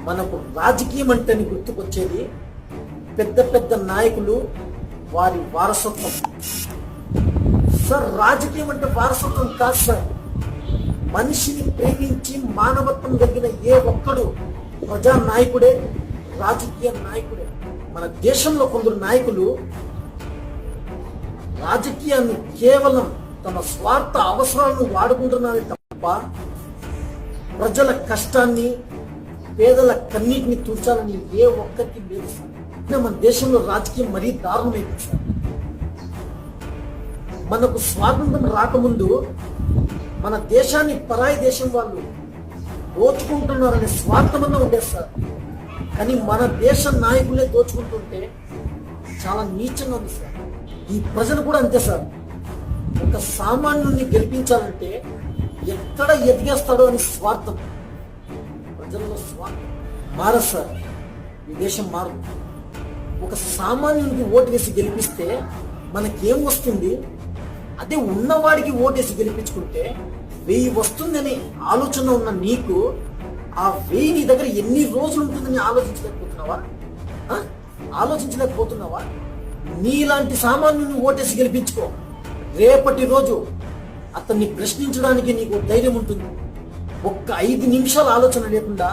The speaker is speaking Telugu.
మనకు రాజకీయం అంటే గుర్తుకొచ్చేది పెద్ద పెద్ద నాయకులు, వారి వారసత్వం. సార్, రాజకీయం అంటే వారసత్వం కాదు సార్. మనిషిని ప్రేమించి మానవత్వం కలిగిన ఏ ఒక్కడు ప్రజా నాయకుడే, రాజకీయ నాయకుడే. మన దేశంలో కొందరు నాయకులు రాజకీయాన్ని కేవలం తమ స్వార్థ అవసరాలను వాడుకుంటున్నారే తప్ప ప్రజల కష్టాన్ని, పేదల కన్నీటిని తుర్చాలని ఏ ఒక్కరికి లేదు సార్. మన దేశంలో రాజకీయం మరీ దారుణమైంది సార్. మనకు స్వాతంత్రం రాకముందు మన దేశాన్ని పరాయి దేశం వాళ్ళు దోచుకుంటున్నారనే స్వార్థమన్నా ఉండేది సార్. కానీ మన దేశ నాయకులే దోచుకుంటుంటే చాలా నీచంగా ఉంది సార్. ఈ ప్రజలు కూడా అంతే సార్. ఒక సామాన్యుని గెలిపించాలంటే ఎక్కడ ఎదిగేస్తాడో అని స్వార్థం. ప్రజల్లో స్వార్థం మారదు సార్. ఈ దేశం మారదు. ఒక సామాన్యునికి ఓటు వేసి గెలిపిస్తే మనకేం వస్తుంది? అదే ఉన్నవాడికి ఓటేసి గెలిపించుకుంటే 1000 వస్తుందని ఆలోచన ఉన్న నీకు ఆ 1000 నీ దగ్గర ఎన్ని రోజులు ఉంటుందని ఆలోచించలేకపోతున్నావా? నీలాంటి సామాన్యుని ఓటేసి గెలిపించుకో. రేపటి రోజు అతన్ని ప్రశ్నించడానికి నీకు ధైర్యం ఉంటుంది. ఒక్క 5 నిమిషాల ఆలోచన లేకుండా